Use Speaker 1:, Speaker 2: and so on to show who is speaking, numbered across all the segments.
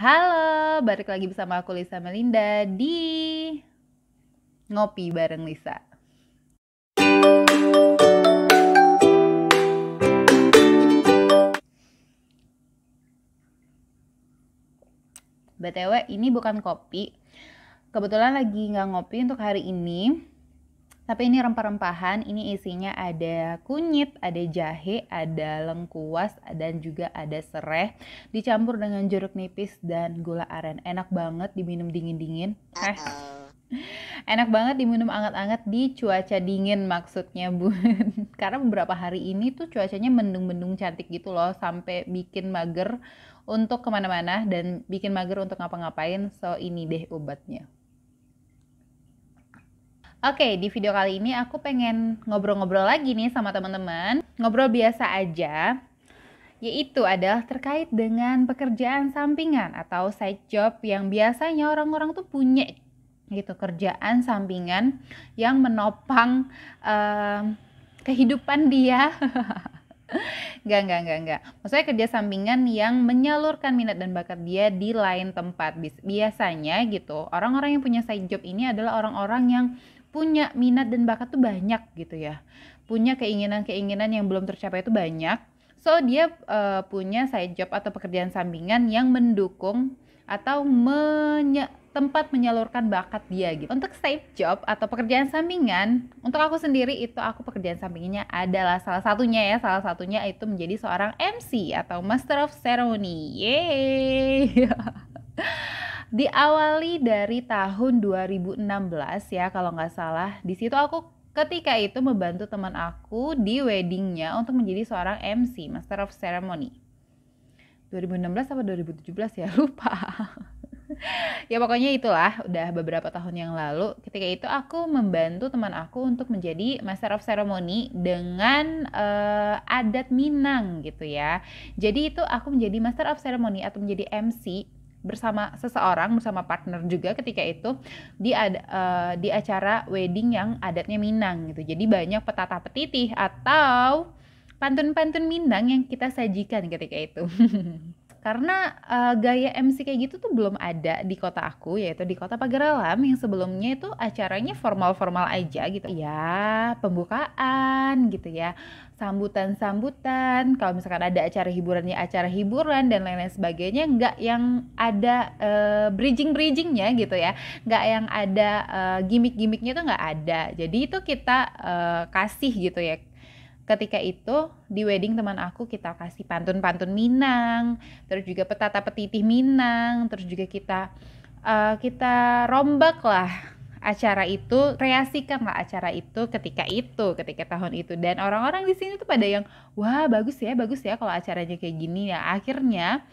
Speaker 1: Halo, balik lagi bersama aku Lisa Melinda di Ngopi bareng Lisa. BTW, ini bukan kopi. Kebetulan lagi nggak ngopi untuk hari ini. Tapi ini rempah-rempahan, ini isinya ada kunyit, ada jahe, ada lengkuas, dan juga ada serai. Dicampur dengan jeruk nipis dan gula aren. Enak banget diminum dingin-dingin. Enak banget diminum anget-anget di cuaca dingin maksudnya bun. Karena beberapa hari ini tuh cuacanya mendung-mendung cantik gitu loh. Sampai bikin mager untuk kemana-mana dan bikin mager untuk ngapa-ngapain. So ini deh obatnya. Oke, di video kali ini aku pengen ngobrol-ngobrol lagi nih sama teman-teman. Ngobrol biasa aja, yaitu adalah terkait dengan pekerjaan sampingan atau side job yang biasanya orang-orang tuh punya gitu, kerjaan sampingan yang menopang kehidupan dia. Enggak. Maksudnya kerja sampingan yang menyalurkan minat dan bakat dia di lain tempat. Biasanya gitu, orang-orang yang punya side job ini adalah orang-orang yang punya minat dan bakat tuh banyak gitu ya. Punya keinginan-keinginan yang belum tercapai itu banyak. So dia punya side job atau pekerjaan sampingan yang mendukung atau tempat menyalurkan bakat dia gitu. Untuk side job atau pekerjaan sampingan, untuk aku sendiri itu aku pekerjaan sampingannya adalah salah satunya itu menjadi seorang MC atau Master of Ceremony. Yeay. Diawali dari tahun 2016 ya kalau nggak salah. Di situ aku ketika itu membantu teman aku di weddingnya untuk menjadi seorang MC, Master of Ceremony. 2016 atau 2017 ya, lupa. Ya pokoknya itulah, udah beberapa tahun yang lalu. Ketika itu aku membantu teman aku untuk menjadi Master of Ceremony dengan adat Minang gitu ya. Jadi itu aku menjadi Master of Ceremony atau menjadi MC bersama seseorang, bersama partner juga ketika itu di acara wedding yang adatnya Minang gitu. Jadi banyak petata petitih atau pantun-pantun Minang yang kita sajikan ketika itu. Karena gaya MC kayak gitu tuh belum ada di kota aku, yaitu di kota Pagaralam yang sebelumnya itu acaranya formal-formal aja gitu ya, pembukaan gitu ya, sambutan-sambutan, kalau misalkan ada acara hiburannya acara hiburan dan lain-lain sebagainya, nggak yang ada bridging-bridgingnya gitu ya, nggak yang ada gimmick-gimmicknya tuh nggak ada. Jadi itu kita kasih gitu ya. Ketika itu di wedding teman aku kita kasih pantun-pantun Minang, terus juga petata petitih Minang, terus juga kita rombak lah acara itu, kreasikan lah acara itu ketika tahun itu. Dan orang-orang di sini tuh pada yang wah bagus ya kalau acaranya kayak gini ya. Akhirnya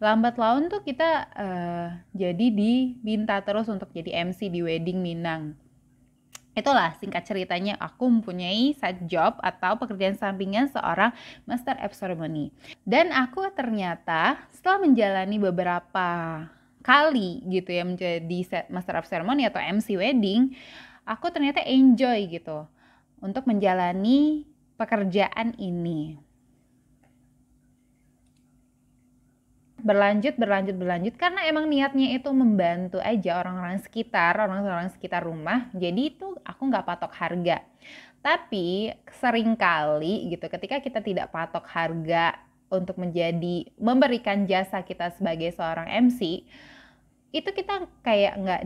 Speaker 1: lambat laun tuh kita jadi diminta terus untuk jadi MC di wedding Minang. Itulah singkat ceritanya aku mempunyai side job atau pekerjaan sampingan seorang Master of Ceremony. Dan aku ternyata setelah menjalani beberapa kali gitu ya menjadi Master of Ceremony atau MC wedding, aku ternyata enjoy gitu untuk menjalani pekerjaan ini. Berlanjut karena emang niatnya itu membantu aja orang-orang sekitar rumah. Jadi itu aku nggak patok harga. Tapi seringkali gitu ketika kita tidak patok harga untuk memberikan jasa kita sebagai seorang MC, itu kita kayak nggak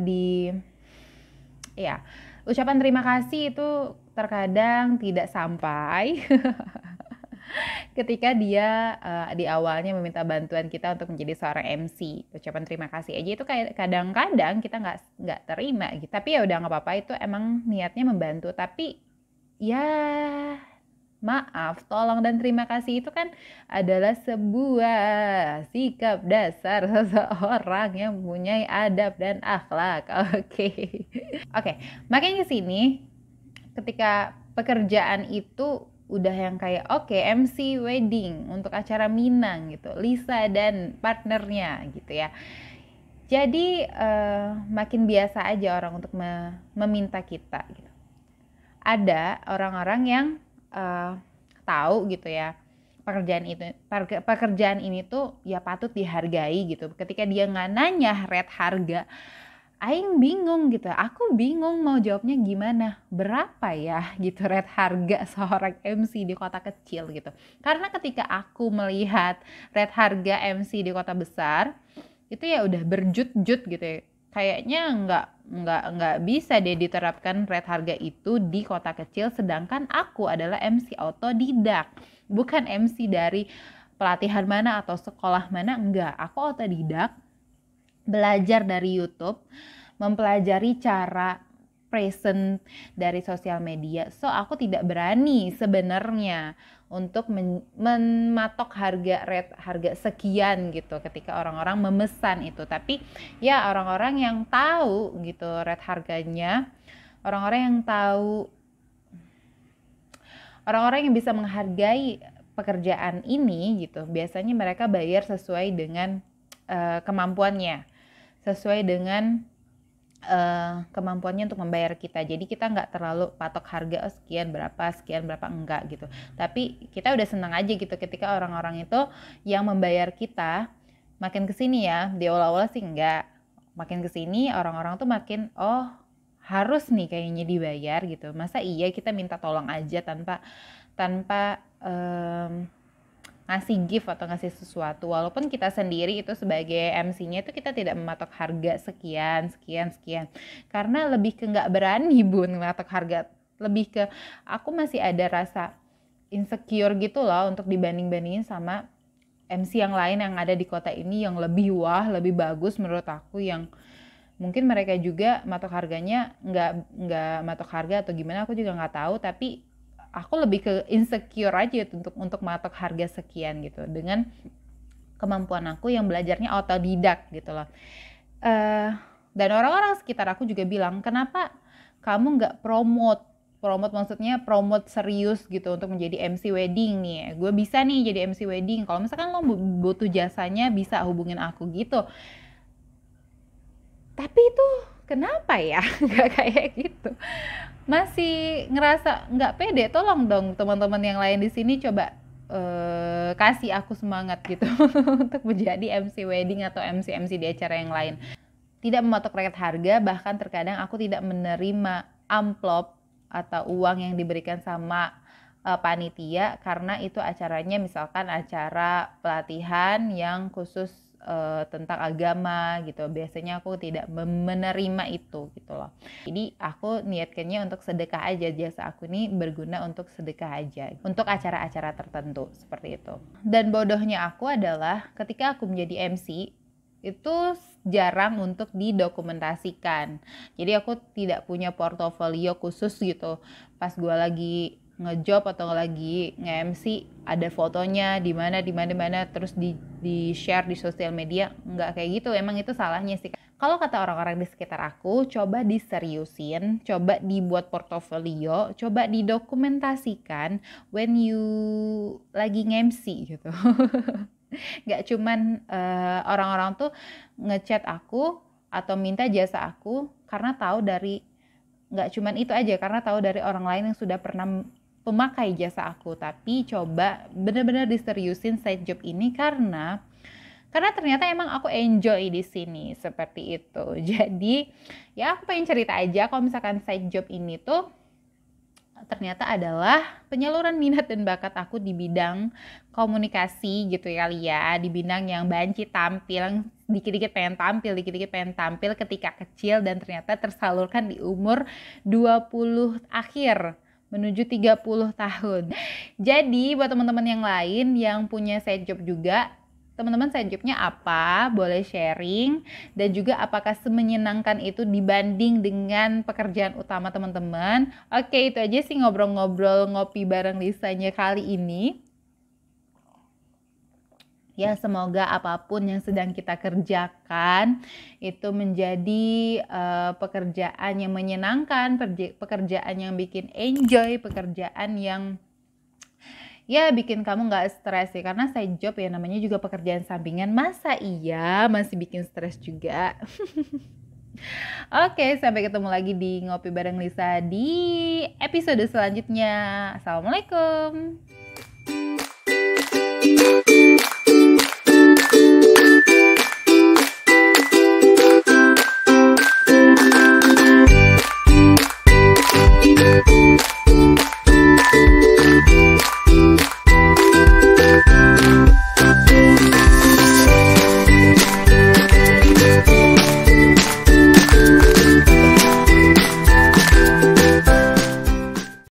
Speaker 1: ucapan terima kasih itu terkadang tidak sampai. Ketika dia di awalnya meminta bantuan kita untuk menjadi seorang MC, ucapan terima kasih aja itu kayak kadang-kadang kita nggak terima gitu. Tapi ya udah nggak apa-apa, itu emang niatnya membantu. Tapi ya maaf, tolong dan terima kasih itu kan adalah sebuah sikap dasar seseorang yang mempunyai adab dan akhlak. Oke, makanya sini ketika pekerjaan itu udah yang kayak MC wedding untuk acara Minang gitu, Lisa dan partnernya gitu ya. Jadi makin biasa aja orang untuk meminta kita gitu. Ada orang-orang yang tahu gitu ya, pekerjaan ini tuh ya patut dihargai gitu. Ketika dia nggak nanya rate harga, aing bingung gitu. Aku bingung mau jawabnya gimana. Berapa ya gitu rate harga seorang MC di kota kecil gitu. Karena ketika aku melihat rate harga MC di kota besar, itu ya udah berjut-jut gitu ya. Kayaknya nggak bisa deh diterapkan rate harga itu di kota kecil, sedangkan aku adalah MC autodidak, bukan MC dari pelatihan mana atau sekolah mana, enggak. Aku autodidak, belajar dari YouTube, mempelajari cara present dari sosial media. So aku tidak berani sebenarnya untuk mematok harga sekian gitu ketika orang-orang memesan itu. Tapi ya orang-orang yang tahu gitu rate harganya, orang-orang yang bisa menghargai pekerjaan ini gitu, biasanya mereka bayar sesuai dengan kemampuannya, sesuai dengan kemampuannya untuk membayar kita. Jadi kita nggak terlalu patok harga sekian berapa enggak gitu. Tapi kita udah senang aja gitu ketika orang-orang itu yang membayar kita makin kesini ya. Di awal-awal sih enggak, makin kesini orang-orang tuh makin harus nih kayaknya dibayar gitu. Masa iya kita minta tolong aja tanpa ngasih gift atau ngasih sesuatu, walaupun kita sendiri itu sebagai MC-nya itu kita tidak mematok harga sekian karena lebih ke nggak berani bun mematok harga, lebih ke aku masih ada rasa insecure gitu loh untuk dibanding-bandingin sama MC yang lain yang ada di kota ini yang lebih lebih bagus menurut aku, yang mungkin mereka juga matok harganya nggak matok harga atau gimana aku juga nggak tahu, tapi aku lebih ke insecure aja untuk matok harga sekian gitu dengan kemampuan aku yang belajarnya autodidak gitu loh. Dan orang-orang sekitar aku juga bilang, kenapa kamu nggak promote maksudnya promote serius gitu untuk menjadi MC wedding nih. Gue bisa nih jadi MC wedding. Kalau misalkan lo butuh jasanya bisa hubungin aku gitu. Tapi itu kenapa ya nggak kayak gitu? Masih ngerasa nggak pede. Tolong dong teman-teman yang lain di sini coba kasih aku semangat gitu untuk menjadi MC wedding atau MC di acara yang lain. Tidak mematok rate harga, bahkan terkadang aku tidak menerima amplop atau uang yang diberikan sama panitia karena itu acaranya misalkan acara pelatihan yang khusus tentang agama gitu. Biasanya aku tidak menerima itu gitu loh. Jadi aku niatkannya untuk sedekah aja, jasa aku ini berguna untuk sedekah aja, untuk acara-acara tertentu seperti itu. Dan bodohnya aku adalah ketika aku menjadi MC itu jarang untuk didokumentasikan. Jadi aku tidak punya portofolio khusus gitu. Pas gue lagi ngejob atau lagi nge-MC ada fotonya di mana terus di share di sosial media, nggak kayak gitu. Emang itu salahnya sih. Kalau kata orang-orang di sekitar aku, coba diseriusin, coba dibuat portofolio, coba didokumentasikan when you lagi nge-MC gitu. Nggak cuman orang-orang tuh ngechat aku atau minta jasa aku karena tahu dari, nggak cuman itu aja, karena tahu dari orang lain yang sudah pernah pemakai jasa aku. Tapi coba benar-benar diseriusin side job ini karena ternyata emang aku enjoy di sini seperti itu. Jadi ya aku pengen cerita aja kalau misalkan side job ini tuh ternyata adalah penyaluran minat dan bakat aku di bidang komunikasi gitu ya, di bidang yang banci tampil, dikit-dikit pengen tampil ketika kecil, dan ternyata tersalurkan di umur 20 akhir menuju 30 tahun. Jadi buat teman-teman yang lain yang punya side job juga, teman-teman side jobnya apa? Boleh sharing. Dan juga apakah semenyenangkan itu dibanding dengan pekerjaan utama teman-teman? Oke, itu aja sih ngobrol-ngobrol ngopi bareng Lisanya kali ini. Ya, semoga apapun yang sedang kita kerjakan itu menjadi pekerjaan yang menyenangkan, pekerjaan yang bikin enjoy, pekerjaan yang ya bikin kamu gak stres ya. Karena side job ya namanya juga pekerjaan sampingan, masa iya masih bikin stres juga. Oke, sampai ketemu lagi di Ngopi Bareng Lisa di episode selanjutnya. Assalamualaikum.